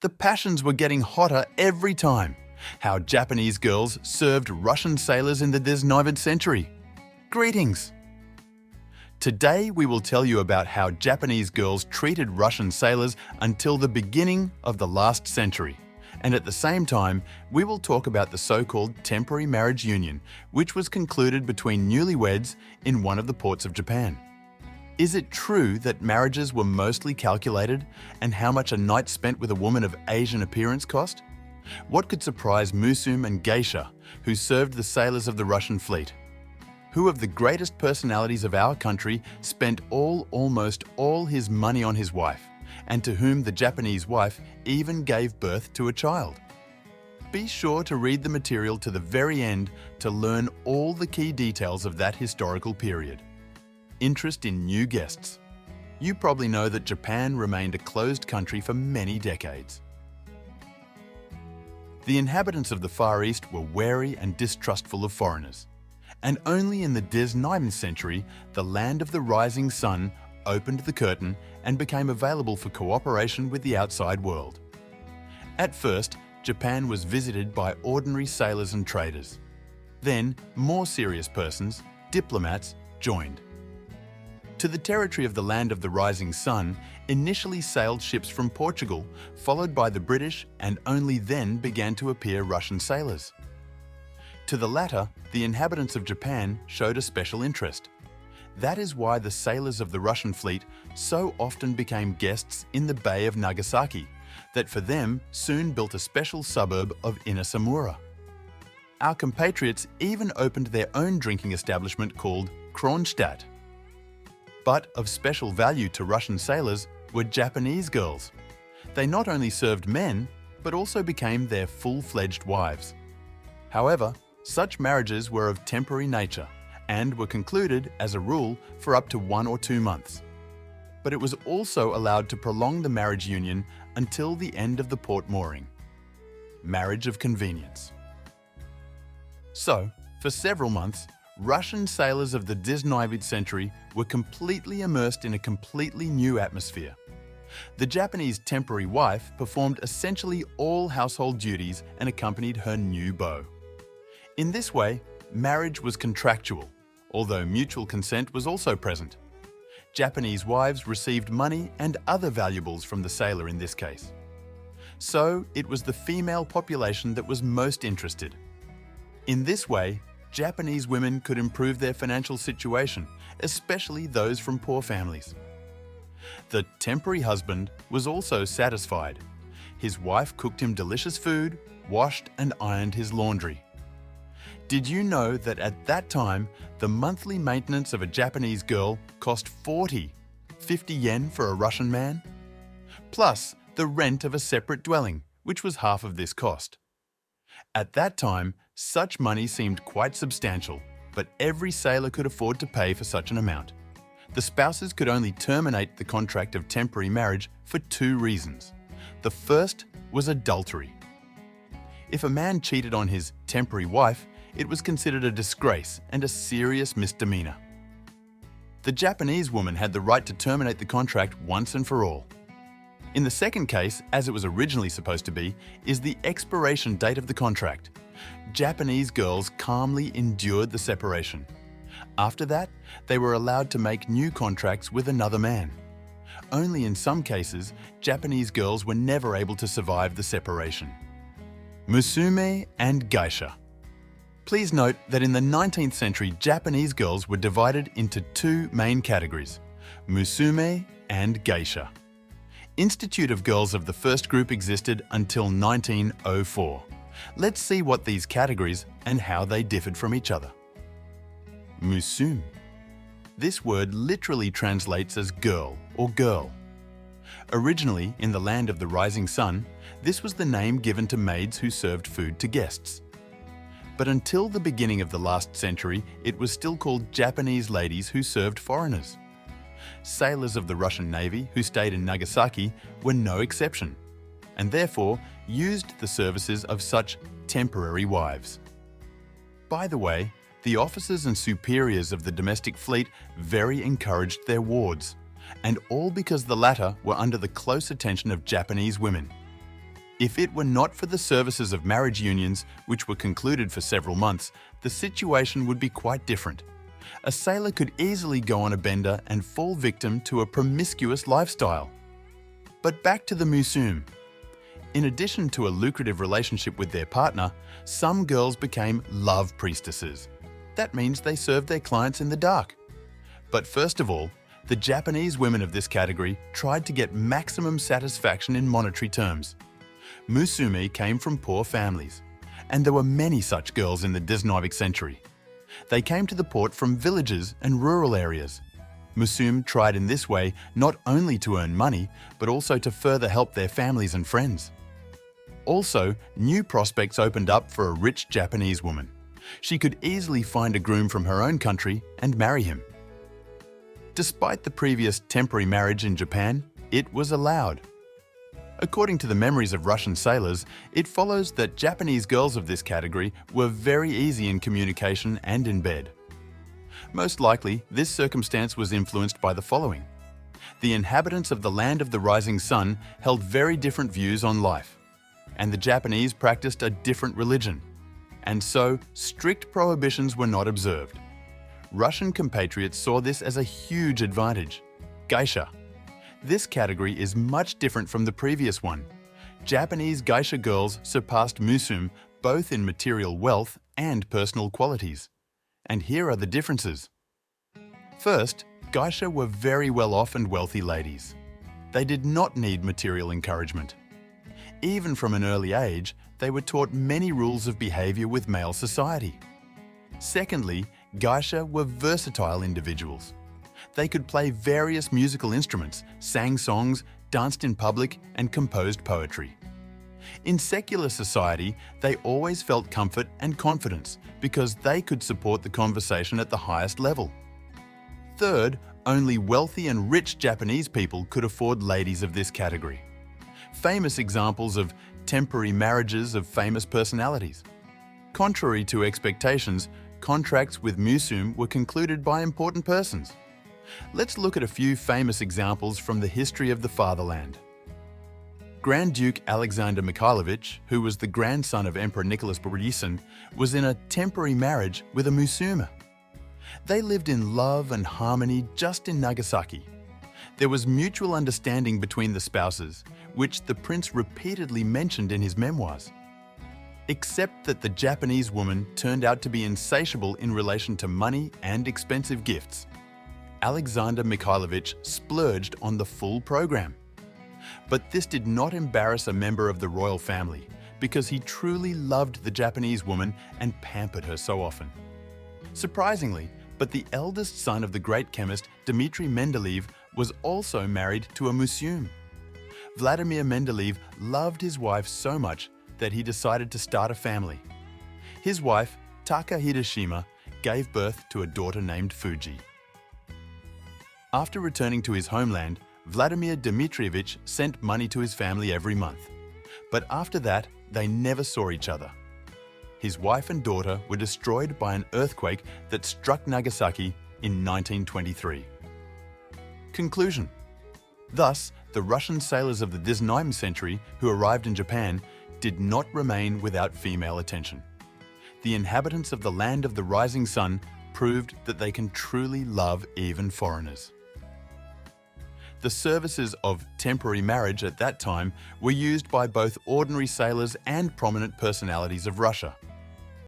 The passions were getting hotter every time. How Japanese girls served Russian sailors in the 19th century. Greetings! Today we will tell you about how Japanese girls treated Russian sailors until the beginning of the last century. And at the same time, we will talk about the so-called temporary marriage union, which was concluded between newlyweds in one of the ports of Japan. Is it true that marriages were mostly calculated, and how much a night spent with a woman of Asian appearance cost? What could surprise Musum and Geisha, who served the sailors of the Russian fleet? Who of the greatest personalities of our country spent almost all his money on his wife, and to whom the Japanese wife even gave birth to a child? Be sure to read the material to the very end to learn all the key details of that historical period. Interest in new guests. You probably know that Japan remained a closed country for many decades. The inhabitants of the Far East were wary and distrustful of foreigners. And only in the 19th century, the land of the rising sun opened the curtain and became available for cooperation with the outside world. At first, Japan was visited by ordinary sailors and traders. Then, more serious persons, diplomats, joined. To the territory of the land of the rising sun initially sailed ships from Portugal, followed by the British, and only then began to appear Russian sailors. To the latter, the inhabitants of Japan showed a special interest. That is why the sailors of the Russian fleet so often became guests in the Bay of Nagasaki, that for them soon built a special suburb of Inasamura. Our compatriots even opened their own drinking establishment called Kronstadt. But of special value to Russian sailors were Japanese girls. They not only served men, but also became their full-fledged wives. However, such marriages were of temporary nature and were concluded, as a rule, for up to 1 or 2 months. But it was also allowed to prolong the marriage union until the end of the port mooring. Marriage of convenience. So, for several months, Russian sailors of the 19th century were completely immersed in a completely new atmosphere. The Japanese temporary wife performed essentially all household duties and accompanied her new beau. In this way, marriage was contractual, although mutual consent was also present. Japanese wives received money and other valuables from the sailor in this case. So, it was the female population that was most interested. In this way, Japanese women could improve their financial situation, especially those from poor families. The temporary husband was also satisfied. His wife cooked him delicious food, washed and ironed his laundry. Did you know that at that time, the monthly maintenance of a Japanese girl cost 50 yen for a Russian man? Plus the rent of a separate dwelling, which was half of this cost. At that time, such money seemed quite substantial, but every sailor could afford to pay for such an amount. The spouses could only terminate the contract of temporary marriage for 2 reasons. The first was adultery. If a man cheated on his temporary wife, it was considered a disgrace and a serious misdemeanor. The Japanese woman had the right to terminate the contract once and for all. In the second case, as it was originally supposed to be, is the expiration date of the contract. Japanese girls calmly endured the separation. After that, they were allowed to make new contracts with another man. Only in some cases, Japanese girls were never able to survive the separation. Musume and Geisha. Please note that in the 19th century, Japanese girls were divided into 2 main categories, Musume and Geisha. Institute of Girls of the first group existed until 1904. Let's see what these categories and how they differed from each other. Musume. This word literally translates as girl or girl. Originally, in the land of the rising sun, this was the name given to maids who served food to guests. But until the beginning of the last century, it was still called Japanese ladies who served foreigners. Sailors of the Russian Navy who stayed in Nagasaki were no exception, and therefore used the services of such temporary wives. By the way, the officers and superiors of the domestic fleet very encouraged their wards, and all because the latter were under the close attention of Japanese women. If it were not for the services of marriage unions, which were concluded for several months, the situation would be quite different. A sailor could easily go on a bender and fall victim to a promiscuous lifestyle. But back to the Musum. In addition to a lucrative relationship with their partner, some girls became love priestesses. That means they served their clients in the dark. But first of all, the Japanese women of this category tried to get maximum satisfaction in monetary terms. Musume came from poor families, and there were many such girls in the 19th century. They came to the port from villages and rural areas. Musum tried in this way not only to earn money, but also to further help their families and friends. Also, new prospects opened up for a rich Japanese woman. She could easily find a groom from her own country and marry him. Despite the previous temporary marriage in Japan, it was allowed. According to the memories of Russian sailors, it follows that Japanese girls of this category were very easy in communication and in bed. Most likely, this circumstance was influenced by the following. The inhabitants of the land of the rising sun held very different views on life, and the Japanese practiced a different religion, and so strict prohibitions were not observed. Russian compatriots saw this as a huge advantage. Geisha. This category is much different from the previous one. Japanese geisha girls surpassed Musum both in material wealth and personal qualities. And here are the differences. First, geisha were very well off and wealthy ladies. They did not need material encouragement. Even from an early age, they were taught many rules of behavior with male society. Secondly, geisha were versatile individuals. They could play various musical instruments, sang songs, danced in public, and composed poetry. In secular society, they always felt comfort and confidence because they could support the conversation at the highest level. Third, only wealthy and rich Japanese people could afford ladies of this category. Famous examples of temporary marriages of famous personalities. Contrary to expectations, contracts with Musum were concluded by important persons. Let's look at a few famous examples from the history of the fatherland. Grand Duke Alexander Mikhailovich, who was the grandson of Emperor Nicholas Borisov, was in a temporary marriage with a Musuma. They lived in love and harmony just in Nagasaki. There was mutual understanding between the spouses, which the prince repeatedly mentioned in his memoirs. Except that the Japanese woman turned out to be insatiable in relation to money and expensive gifts. Alexander Mikhailovich splurged on the full program. But this did not embarrass a member of the royal family because he truly loved the Japanese woman and pampered her so often. Surprisingly, but the eldest son of the great chemist Dmitry Mendeleev was also married to a Musum. Vladimir Mendeleev loved his wife so much that he decided to start a family. His wife, Taka Hideshima, gave birth to a daughter named Fuji. After returning to his homeland, Vladimir Dmitrievich sent money to his family every month. But after that, they never saw each other. His wife and daughter were destroyed by an earthquake that struck Nagasaki in 1923. Conclusion. Thus, the Russian sailors of the 19th century who arrived in Japan did not remain without female attention. The inhabitants of the land of the rising sun proved that they can truly love even foreigners. The services of temporary marriage at that time were used by both ordinary sailors and prominent personalities of Russia.